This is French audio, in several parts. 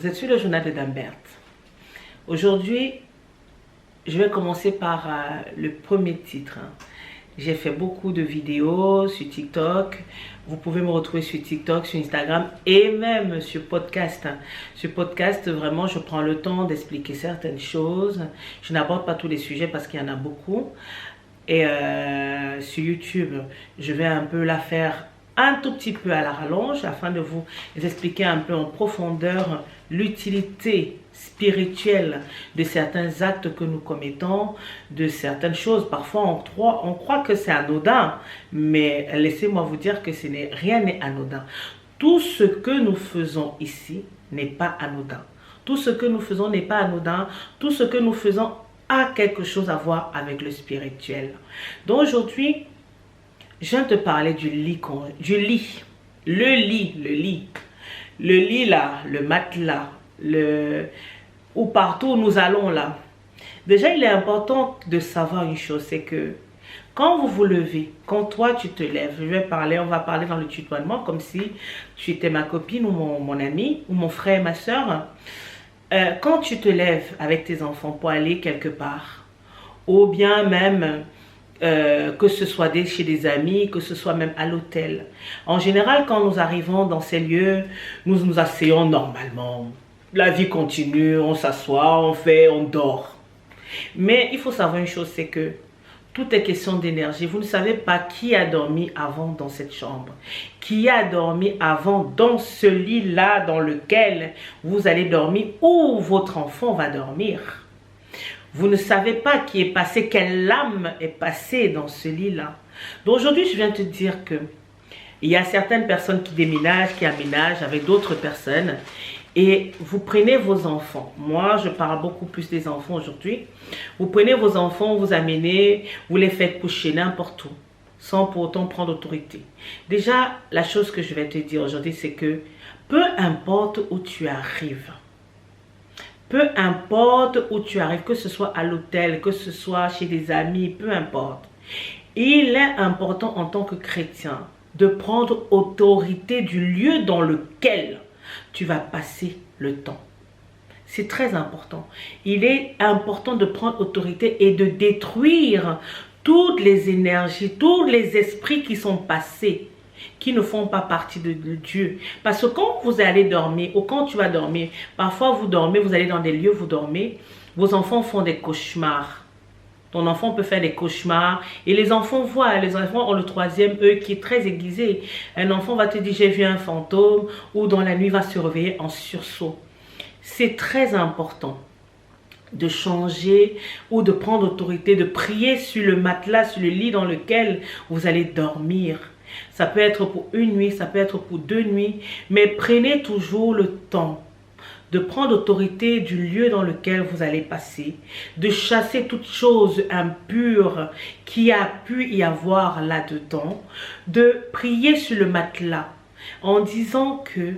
Vous êtes sur le journal de Dame Berthe. Aujourd'hui, je vais commencer par le premier titre. J'ai fait beaucoup de vidéos sur TikTok. Vous pouvez me retrouver sur TikTok, sur Instagram et même sur podcast. Sur podcast, vraiment, je prends le temps d'expliquer certaines choses. Je n'aborde pas tous les sujets parce qu'il y en a beaucoup. Et sur YouTube, je vais un peu la faire un tout petit peu à la rallonge afin de vous expliquer un peu en profondeur l'utilité spirituelle de certains actes que nous commettons, de certaines choses. Parfois, on croit que c'est anodin, mais laissez-moi vous dire que rien n'est anodin. Tout ce que nous faisons ici n'est pas anodin. Tout ce que nous faisons n'est pas anodin. Tout ce que nous faisons a quelque chose à voir avec le spirituel. Donc aujourd'hui, je viens te parler du lit. Le lit là, le matelas, ou partout où nous allons là. Déjà, il est important de savoir une chose, c'est que quand vous vous levez, quand toi tu te lèves, on va parler dans le tutoiement comme si tu étais ma copine ou mon ami ou mon frère et ma soeur. Quand tu te lèves avec tes enfants pour aller quelque part, ou bien même que ce soit chez des amis, que ce soit même à l'hôtel. En général, quand nous arrivons dans ces lieux, nous nous asseyons normalement. La vie continue, on s'assoit, on dort. Mais il faut savoir une chose, c'est que tout est question d'énergie. Vous ne savez pas qui a dormi avant dans cette chambre. Qui a dormi avant dans ce lit-là dans lequel vous allez dormir ou votre enfant va dormir. Vous ne savez pas qui est passé, quelle âme est passée dans ce lit-là. Donc aujourd'hui, je viens te dire que il y a certaines personnes qui déménagent, qui aménagent avec d'autres personnes. Et vous prenez vos enfants. Moi, je parle beaucoup plus des enfants aujourd'hui. Vous prenez vos enfants, vous amenez, vous les faites coucher n'importe où, sans pour autant prendre autorité. Déjà, la chose que je vais te dire aujourd'hui, c'est que peu importe où tu arrives, peu importe où tu arrives, que ce soit à l'hôtel, que ce soit chez des amis, peu importe. Il est important en tant que chrétien de prendre autorité du lieu dans lequel tu vas passer le temps. C'est très important. Il est important de prendre autorité et de détruire toutes les énergies, tous les esprits qui sont passés, qui ne font pas partie de Dieu. Parce que quand vous allez dormir ou quand tu vas dormir, parfois vous dormez, vous allez dans des lieux, vous dormez, vos enfants font des cauchemars. Ton enfant peut faire des cauchemars et les enfants voient, les enfants ont le troisième œil qui est très aiguisé. Un enfant va te dire j'ai vu un fantôme ou dans la nuit va se réveiller en sursaut. C'est très important de changer ou de prendre autorité, de prier sur le matelas, sur le lit dans lequel vous allez dormir. Ça peut être pour une nuit, ça peut être pour 2 nuits, mais prenez toujours le temps de prendre autorité du lieu dans lequel vous allez passer, de chasser toute chose impure qui a pu y avoir là-dedans, de prier sur le matelas en disant que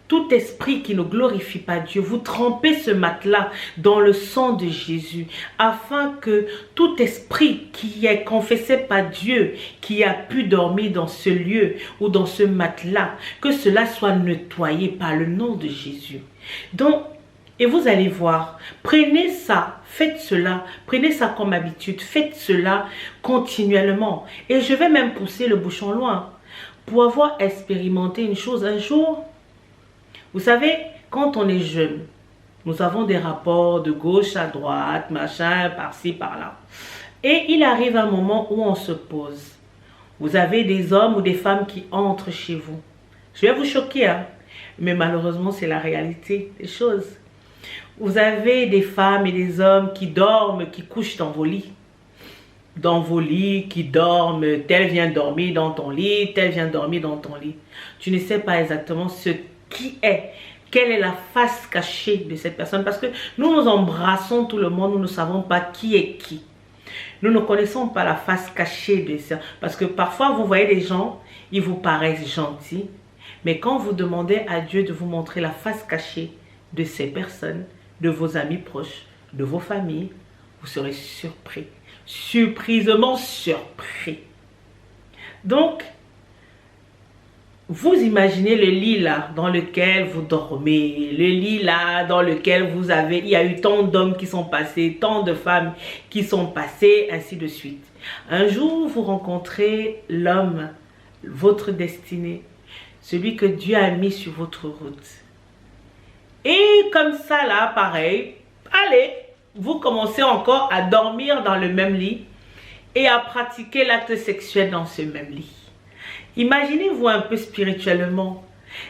tout esprit qui ne glorifie pas Dieu, vous trempez ce matelas dans le sang de Jésus, afin que tout esprit qui est confessé par Dieu, qui a pu dormir dans ce lieu ou dans ce matelas, que cela soit nettoyé par le nom de Jésus. Donc, et vous allez voir, prenez ça, faites cela, prenez ça comme habitude, faites cela continuellement. Et je vais même pousser le bouchon loin pour avoir expérimenté une chose un jour. Vous savez, quand on est jeune, nous avons des rapports de gauche à droite, machin, par-ci, par-là. Et il arrive un moment où on se pose. Vous avez des hommes ou des femmes qui entrent chez vous. Je vais vous choquer, hein? Mais malheureusement, c'est la réalité des choses. Vous avez des femmes et des hommes qui dorment, qui couchent dans vos lits. Dans vos lits, qui dorment, tel vient dormir dans ton lit, tel vient dormir dans ton lit. Tu ne sais pas exactement quelle est la face cachée de cette personne. Parce que nous embrassons tout le monde, nous ne savons pas qui est qui. Nous ne connaissons pas la face cachée de ça. Parce que parfois, vous voyez des gens, ils vous paraissent gentils. Mais quand vous demandez à Dieu de vous montrer la face cachée de ces personnes, de vos amis proches, de vos familles, vous serez surpris. Surprisement surpris. Donc, vous imaginez le lit là dans lequel vous dormez, le lit là dans lequel il y a eu tant d'hommes qui sont passés, tant de femmes qui sont passées, ainsi de suite. Un jour, vous rencontrez l'homme, votre destinée, celui que Dieu a mis sur votre route. Et comme ça là, pareil, allez, vous commencez encore à dormir dans le même lit et à pratiquer l'acte sexuel dans ce même lit. Imaginez-vous un peu spirituellement.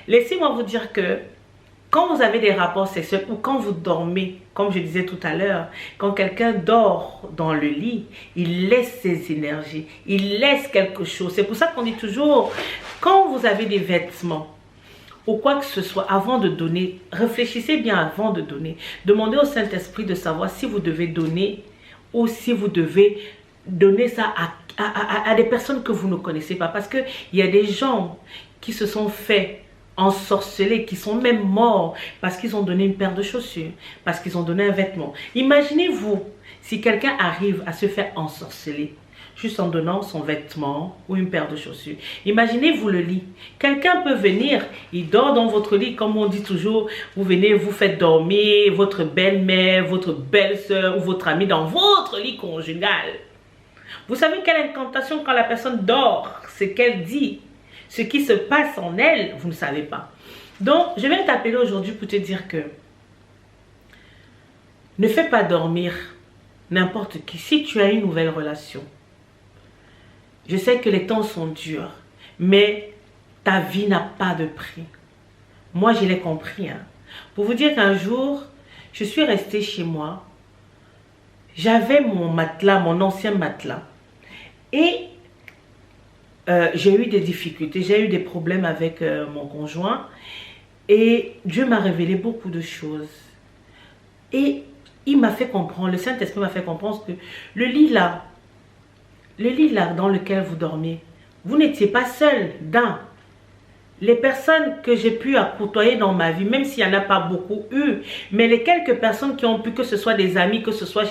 Laissez-moi vous dire que quand vous avez des rapports sexuels ou quand vous dormez, comme je disais tout à l'heure, quand quelqu'un dort dans le lit, il laisse ses énergies, il laisse quelque chose. C'est pour ça qu'on dit toujours, quand vous avez des vêtements ou quoi que ce soit, avant de donner, réfléchissez bien avant de donner. Demandez au Saint-Esprit de savoir si vous devez donner ou si vous devez donner ça à des personnes que vous ne connaissez pas. Parce qu'il y a des gens qui se sont fait ensorceler, qui sont même morts parce qu'ils ont donné une paire de chaussures, parce qu'ils ont donné un vêtement. Imaginez-vous si quelqu'un arrive à se faire ensorceler juste en donnant son vêtement ou une paire de chaussures. Imaginez-vous le lit. Quelqu'un peut venir, il dort dans votre lit, comme on dit toujours, vous venez, vous faites dormir votre belle-mère, votre belle-sœur ou votre amie dans votre lit conjugal. Vous savez quelle incantation quand la personne dort, ce qu'elle dit, ce qui se passe en elle, vous ne savez pas. Donc, je vais t'appeler aujourd'hui pour te dire que ne fais pas dormir n'importe qui. Si tu as une nouvelle relation, je sais que les temps sont durs, mais ta vie n'a pas de prix. Moi, je l'ai compris. Pour vous dire qu'un jour, je suis restée chez moi. J'avais mon matelas, mon ancien matelas. Et j'ai eu des difficultés, j'ai eu des problèmes avec mon conjoint. Et Dieu m'a révélé beaucoup de choses. Et il m'a fait comprendre, le Saint-Esprit m'a fait comprendre que le lit là dans lequel vous dormez, vous n'étiez pas seul dans les personnes que j'ai pu côtoyer dans ma vie, même s'il n'y en a pas beaucoup eu, mais les quelques personnes qui ont pu, que ce soit des amis, que ce soit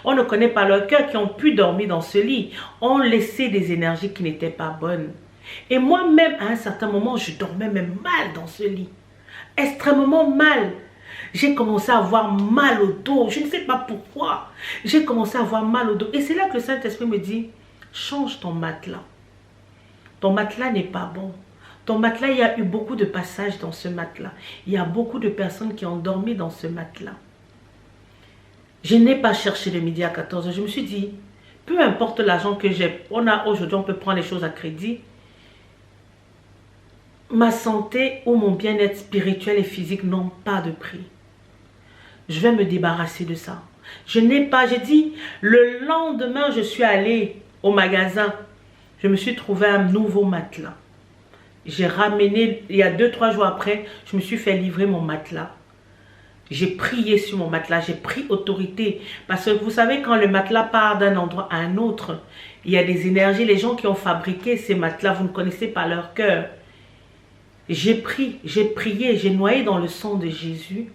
on ne connaît pas leur cœur, qui ont pu dormir dans ce lit, ont laissé des énergies qui n'étaient pas bonnes. Et moi-même, à un certain moment, je dormais même mal dans ce lit. Extrêmement mal. J'ai commencé à avoir mal au dos. Je ne sais pas pourquoi. J'ai commencé à avoir mal au dos. Et c'est là que le Saint-Esprit me dit, change ton matelas. Ton matelas n'est pas bon. Ton matelas, il y a eu beaucoup de passages dans ce matelas. Il y a beaucoup de personnes qui ont dormi dans ce matelas. Je n'ai pas cherché le midi à 14 h. Je me suis dit, peu importe l'argent que j'ai, aujourd'hui, on peut prendre les choses à crédit. Ma santé ou mon bien-être spirituel et physique n'ont pas de prix. Je vais me débarrasser de ça. Je n'ai pas, j'ai dit, le lendemain, je suis allée au magasin. Je me suis trouvé un nouveau matelas. J'ai ramené, il y a 2-3 jours après, je me suis fait livrer mon matelas. J'ai prié sur mon matelas, j'ai pris autorité. Parce que vous savez, quand le matelas part d'un endroit à un autre, il y a des énergies. Les gens qui ont fabriqué ces matelas, vous ne connaissez pas leur cœur. J'ai prié, j'ai noyé dans le sang de Jésus.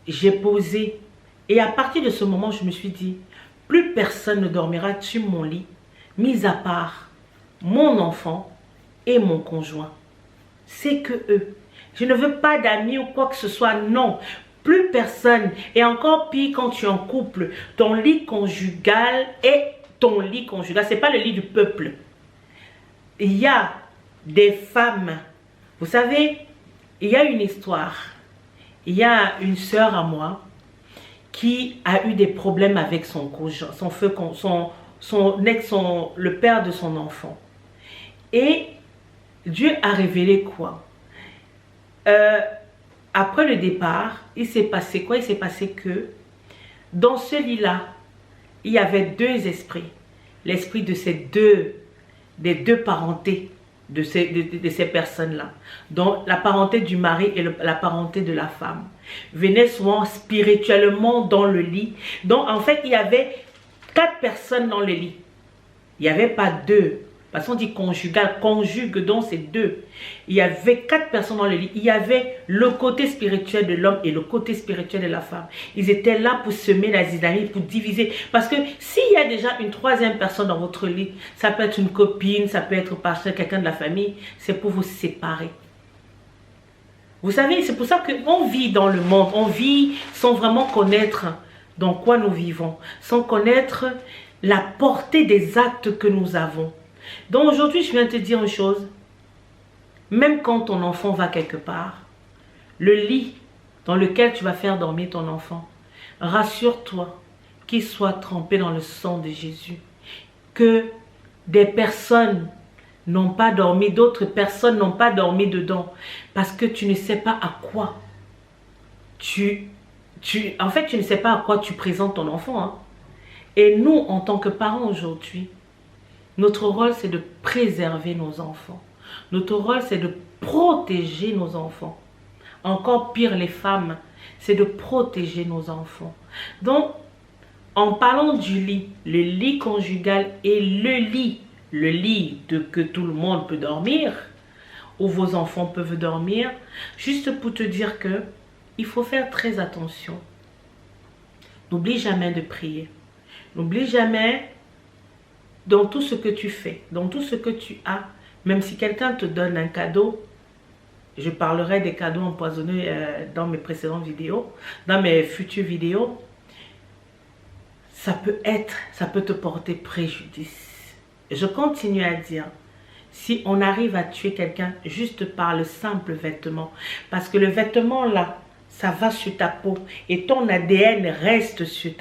J'ai posé. Et à partir de ce moment, je me suis dit, plus personne ne dormira sur mon lit, mis à part mon enfant et mon conjoint. C'est que eux. Je ne veux pas d'amis ou quoi que ce soit, non. Plus personne. Et encore pire quand tu es en couple. Ton lit conjugal est ton lit conjugal. Ce n'est pas le lit du peuple. Il y a des femmes. Vous savez, il y a une histoire. Il y a une sœur à moi qui a eu des problèmes avec son conjoint, le père de son enfant. Et Dieu a révélé quoi? Après le départ, il s'est passé quoi? Il s'est passé que dans ce lit-là, il y avait deux esprits. L'esprit de des deux parentés de ces personnes-là. Donc la parenté du mari et la parenté de la femme venaient souvent spirituellement dans le lit. Donc en fait, il y avait 4 personnes dans le lit. Il n'y avait pas 2. Parce qu'on dit conjugal, conjugue, donc c'est deux. Il y avait 4 personnes dans le lit. Il y avait le côté spirituel de l'homme et le côté spirituel de la femme. Ils étaient là pour semer la zizanie, pour diviser. Parce que s'il y a déjà une 3e personne dans votre lit, ça peut être une copine, ça peut être quelqu'un de la famille, c'est pour vous séparer. Vous savez, c'est pour ça qu'on vit dans le monde. On vit sans vraiment connaître dans quoi nous vivons. Sans connaître la portée des actes que nous avons. Donc aujourd'hui, je viens te dire une chose. Même quand ton enfant va quelque part, le lit dans lequel tu vas faire dormir ton enfant, rassure-toi qu'il soit trempé dans le sang de Jésus. Que des personnes n'ont pas dormi, d'autres personnes n'ont pas dormi dedans. Parce que tu ne sais pas à quoi en fait, tu ne sais pas à quoi tu présentes ton enfant. Hein. Et nous, en tant que parents aujourd'hui, notre rôle, c'est de préserver nos enfants. Notre rôle, c'est de protéger nos enfants. Encore pire, les femmes, c'est de protéger nos enfants. Donc, en parlant du lit, le lit conjugal et le lit que tout le monde peut dormir, où vos enfants peuvent dormir, juste pour te dire que il faut faire très attention. N'oublie jamais de prier. N'oublie jamais dans tout ce que tu fais, dans tout ce que tu as, même si quelqu'un te donne un cadeau, je parlerai des cadeaux empoisonnés dans mes précédentes vidéos, dans mes futures vidéos, ça peut te porter préjudice. Je continue à dire, si on arrive à tuer quelqu'un juste par le simple vêtement, parce que le vêtement là, ça va sur ta peau et ton ADN reste sur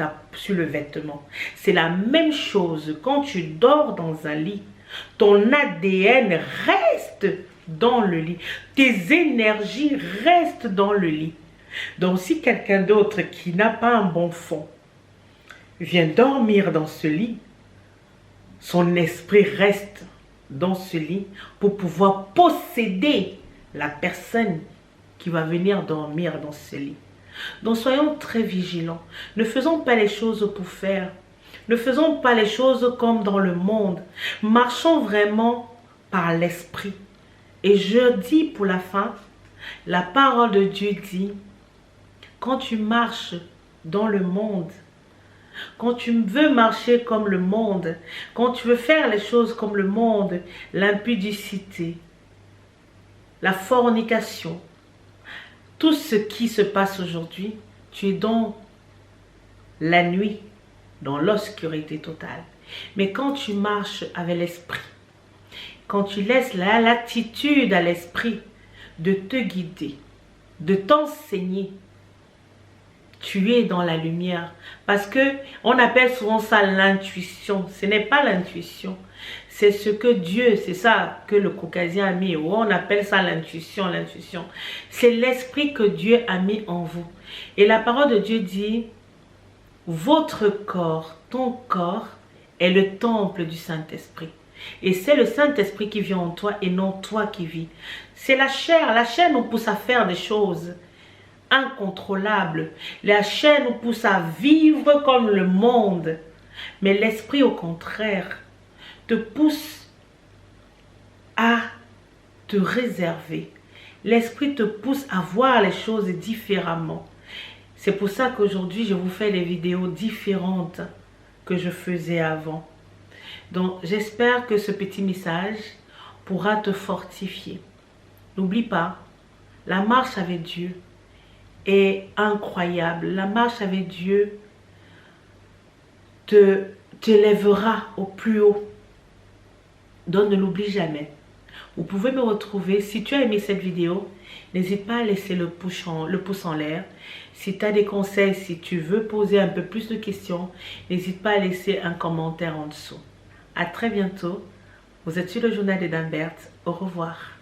le vêtement. C'est la même chose quand tu dors dans un lit. Ton ADN reste dans le lit. Tes énergies restent dans le lit. Donc si quelqu'un d'autre qui n'a pas un bon fond vient dormir dans ce lit, son esprit reste dans ce lit pour pouvoir posséder la personne qui va venir dormir dans ce lit. Donc soyons très vigilants. Ne faisons pas les choses pour faire. Ne faisons pas les choses comme dans le monde. Marchons vraiment par l'esprit. Et je dis pour la fin, la parole de Dieu dit, quand tu marches dans le monde, quand tu veux marcher comme le monde, quand tu veux faire les choses comme le monde, l'impudicité, la fornication, tout ce qui se passe aujourd'hui, tu es dans la nuit, dans l'obscurité totale. Mais quand tu marches avec l'esprit, quand tu laisses la latitude à l'esprit de te guider, de t'enseigner, tu es dans la lumière. Parce que on appelle souvent ça l'intuition. Ce n'est pas l'intuition. C'est ce que Dieu, c'est ça que le caucasien a mis. On appelle ça l'intuition, l'intuition. C'est l'esprit que Dieu a mis en vous. Et la parole de Dieu dit, votre corps, ton corps, est le temple du Saint-Esprit. Et c'est le Saint-Esprit qui vit en toi et non toi qui vis. C'est la chair. La chair nous pousse à faire des choses incontrôlables. La chair nous pousse à vivre comme le monde. Mais l'esprit, au contraire, te pousse à te réserver. L'esprit te pousse à voir les choses différemment. C'est pour ça qu'aujourd'hui, je vous fais des vidéos différentes que je faisais avant. Donc, j'espère que ce petit message pourra te fortifier. N'oublie pas, la marche avec Dieu est incroyable. La marche avec Dieu t'élèvera au plus haut. Donc, ne l'oublie jamais. Vous pouvez me retrouver. Si tu as aimé cette vidéo, n'hésite pas à laisser le pouce en l'air. Si tu as des conseils, si tu veux poser un peu plus de questions, n'hésite pas à laisser un commentaire en dessous. À très bientôt. Vous êtes sur le journal de Dame Berthe. Au revoir.